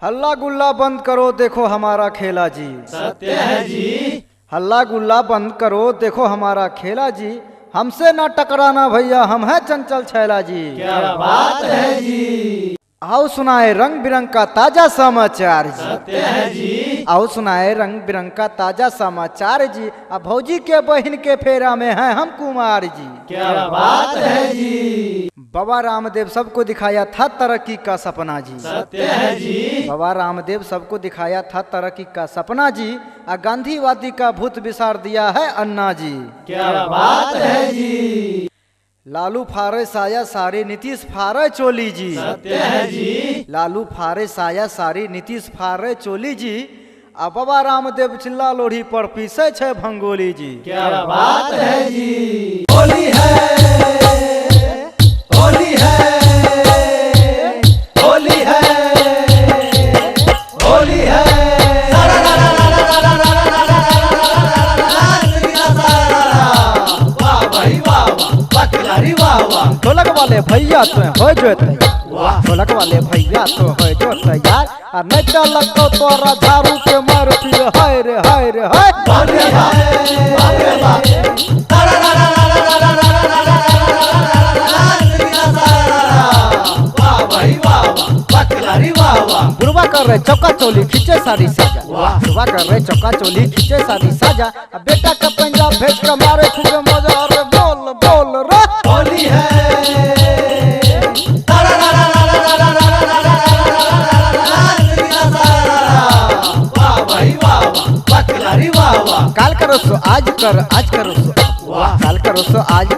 हल्ला गुल्ला बंद करो देखो हमारा खेला जी। सत्य है जी। हल्ला गुल्ला बंद करो देखो हमारा खेला जी। हमसे ना टकराना भैया हम हैं चंचल छैला जी। क्या बात है जी। आओ सुनाए रंग बिरंग का ताजा समाचार जी। सत्य है जी। आओ सुनाए रंग बिरंग का ताजा समाचार जी। अब भौजी के बहन के फेरा में हैं हम कुमार जी। क्या बात है जी। बाबा रामदेव सबको दिखाया था तरक्की का सपना जी। सत्य है जी। बाबा रामदेव सबको दिखाया था तरक्की का सपना जी। गांधीवादी का भूत विसार दिया है अन्ना जी। क्या बात है जी। लालू फारे साया सारी नीतीश फारे चोली जी। सत्य है जी। लालू फारे साया सारी नीतीश फारे चोली जी। आ बाबा रामदेव चिल्ला लोढ़ी पर पीसे छे भंगोली जी। क्या बात है जी। होली है, होली है, होली है, होली है। वाह भाई वाह वाह, बकलारी वाह वाह। ढोलक वाले भैया तो हो जो तैयार। ढोलक वाले भैया तो हो जो तैयार। और नहीं तो लगो तोरा झाड़ू के मार फिर हाय रे हाय रे हाय। बाप रे बाप, वाह भाई वाह वाह, बकलारी वाह वाह। बुरवा कर रहे चौका चोली खींचे सारी साजा। बुरवा कर रहे चौका चोली खींचे सारी साजा। अब बेटा का पंजाब भेज कर मारे खूबे मजा। अरे बोल बोल रे होली है, वाह भाई वाह वाह, बकलारी वाह वाह। काल करो सो आज कर आज करो सो वाह। काल करो सो आज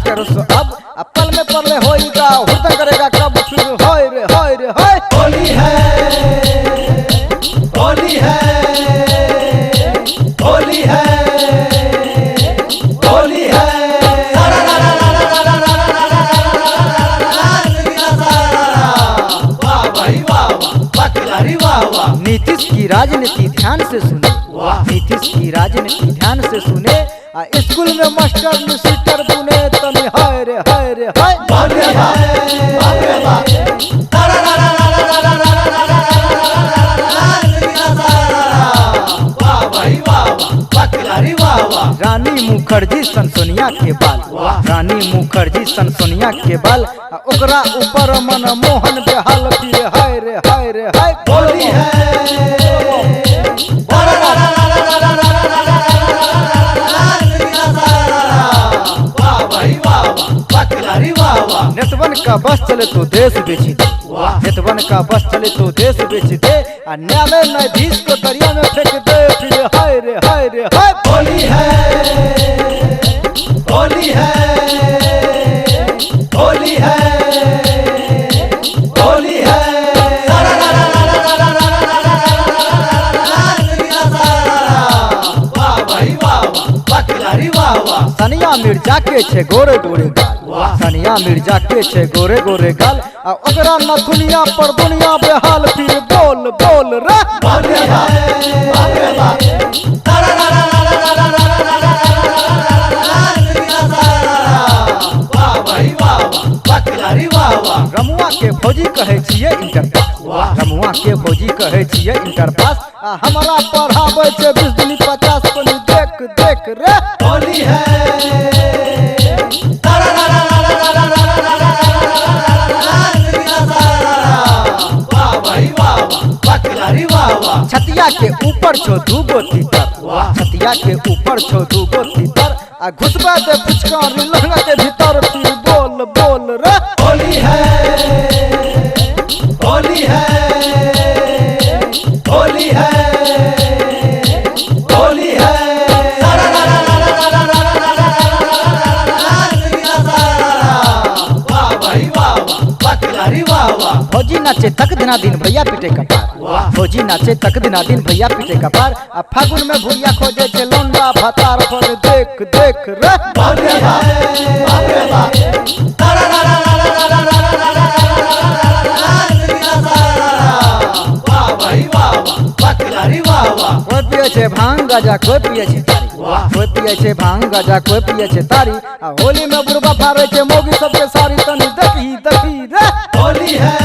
करो सो अब पल में पल में होएगा हुर्दंग करेगा कब फिर हाय रे हाय रे हाय। होली है, होली है, होली है, होली है। वाह भाई वाह वाह, बकलारी वाह वाह। नीतीश की राजनीति ध्यान से सुने। वाह। नीतीश की राजनीति ध्यान से सुने। स्कूल में मास्टर मिस्टर बुने तनी हाय रे हाय रे हाय। बाप रे बाप, बाप रे बाप। वाह भाई वाह वाह, बकलारी वाह वाह। रानी मुखर्जी सन सोनिया के बाल। वाह। रानी मुखर्जी सन सोनिया के बाल। ओकरा ऊपर मन मोहन बेहाल फिर हाय रे हाय रे हाय। होली है, वाह भाई वाह वाह, बकलारी वाह वाह। नेतवन का बस चले तो देश बेची दे। वाह। नेतवन का बस चले तो देश बेच दे। न्यायालय न्यायाधीश को दरिया में फेंक दे फिर हाय रे हाय रे हाय। होली है, होली है, होली है, होली है। वाह भाई वाह वाह, बकलारी वाह वाह। सनिया मिर्जा के छे गोरे गोरे गाल। वाह। सनिया मिर्जा के छे गोरे गोरे गाल। ओकरा नथुनिया पर दुनिया बेहाल फिर बोल बोल रे। बाप रे बाप, बाप रे बाप। वाह भाई वाह वाह, बकलारी वाह वाह। रमुआ के फौजी कहे छिए इंटर पास। वाह। रमुआ के फौजी कहे छिए इंटर पास। हमारा पढ़ावे छे 20 दूनी 50 को देख देख रे। होली है, वाह भाई वाह वाह, बकलारी वाह वाह। छतिया के ऊपर छो दूगो तीतर। वाह। छतिया के ऊपर छो दूगो तीतर। घुसबा दे पुचकारी लहंगा के भीतर फिर बोल बोल रे। होली है, होली है, होली है, होली है। वाह भाई वाह वाह, बकलारी वाह वाह। फौजी नाचे तक दिना दिन भैया पीटे कपार। वाह। फौजी नाचे तक दिना दिन भैया पीटे कपार। फागुन में भूरिया खोजे छे लौंडा भतार पर देख देख रे। बाप रे बाप, बाप रे बाप। वाह भाई वाह वाह, बकलारी वाह वाह। कोई पिए छे भांग गाजा कोई पिए छे तारी। वाह। कोई पिए छे भांग गाजा कोई पिए छे तारी। होली में बुरबा फारे छे मोगी सबके सारी तनी देखी देखी रे। होली है,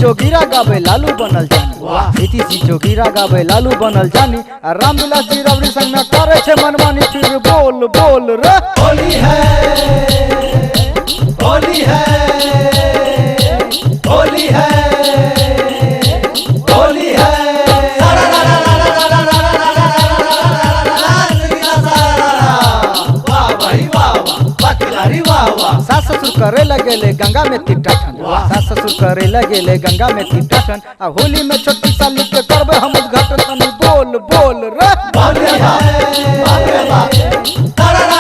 जोगीरा गावे लालू बनल जानी वाह। नीतीश जी जोगीरा गावे लालू बनल जानी आ रामविलास जी रबड़ी संग में करे छे मनमानी फिर बोल बोल रे होली है होली है होली है होली है वाह भाई वाह वाह वाह खिलाड़ी वाह वाह सास ससुर करे लगे ले गंगा में तीर्थाटन वाह। सास ससुर करे लगे ले गंगा में तीर्थाटन आ होली में छोटकी साली के करबे हम उद्घाटन तनी बोल बोल रे होली है बाप रे बाप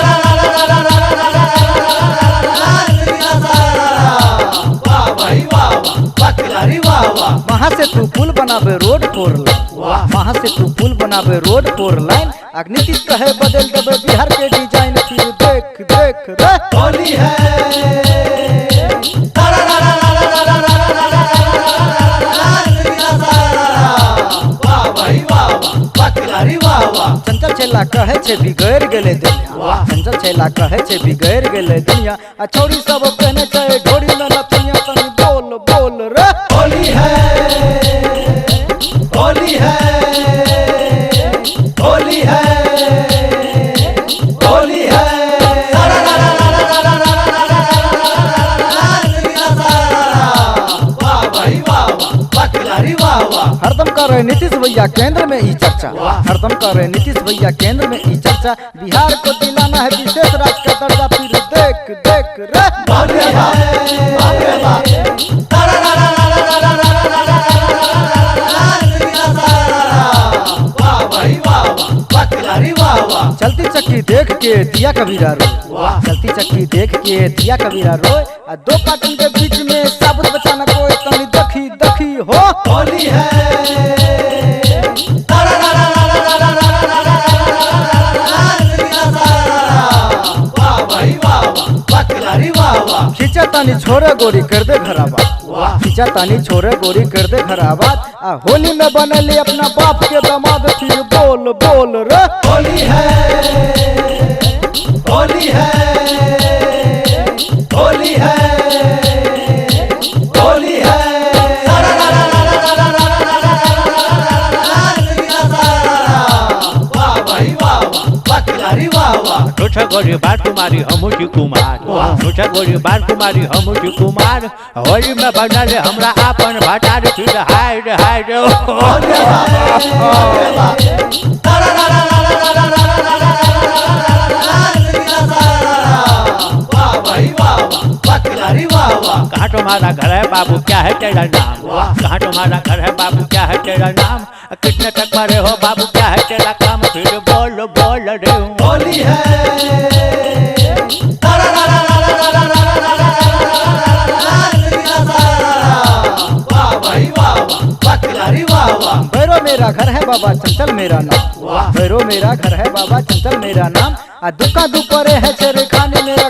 वाह भाई वाह वाह वाह खिलाड़ी वाह वाह वहाँ से तू पुल बनावे रोड फोर लाइन वाह। वहाँ से तू पुल बनावे रोड फोर लाइन नीतीश कहे बदल देवे बिहार के डिजाइन फिर देख देख रे होली है वाह भाई वाह वाह वाह खिलाड़ी वाह वाह चंचल छेला कहे छे बिगड़ गेले दुनिया वाह। चंचल छेला कहे छे बिगड़ गेले दुनिया आ छोरी सब कहने चाहे ढोरी में नथुनिया तनी बोल बोल रे होली है होली है होली है होली है वाह भाई वाह वाह वाह खिलाड़ी वाह वाह हरदम करे नीतीश भैया केंद्र में ई चर्चा वाह। हरदम करे नीतीश भैया केंद्र में ई चर्चा बिहार को दिलाना है विशेष राज का दर्जा फिर देख देख रे होली है बाप रे बाप वाह भाई वाह वाह वाह खिलाड़ी वाह वाह चलती चक्की देख के दिया कबीरा रोए वाह। चलती चक्की देख के दिया कबीरा रोए आ दो कार्टून के बीच में साबुत बचाना कोई तनी दखी दखी हो होली है वाह भाई वाह वाह वाह खिलाड़ी वाह वाह खींचा तानी छोरे गोरी कर दे घराबाद वाह। खींचा तानी छोरे गोरी कर दे घराबाद आ होली में बनले अपना बाप के दामाद फिर बोल बोल रे होली है होली है होली है होली है वाह भाई वाह वाह वाह खिलाड़ी वाह वाह छोटा गोरी बार कुमारी हमूची कुमार वाह। छोटा गोरी बार कुमारी हमूची कुमार होली में बनल हमरा आपन भटार फिर हाइड हाइड होली है बाप रे बाप वाह भाई वाह वाह वाह खिलाड़ी वाह वाह कहाँ तुम्हारा घर है बाबू क्या है तेरा नाम वाह। कहाँ तुम्हारा घर है बाबू क्या है तेरा नाम कितने तक पढ़े हो बाबू क्या है तेरा काम फिर बोल बोल रे होली है वाह भाई वाह वाह वाह खिलाड़ी वाह वाह भैरो मेरा घर है बाबा चंचल मेरा नाम वाह। भैरो मेरा घर है बाबा चंचल मेरा नाम आ दुका दुपरे है छेरे खाने मेरा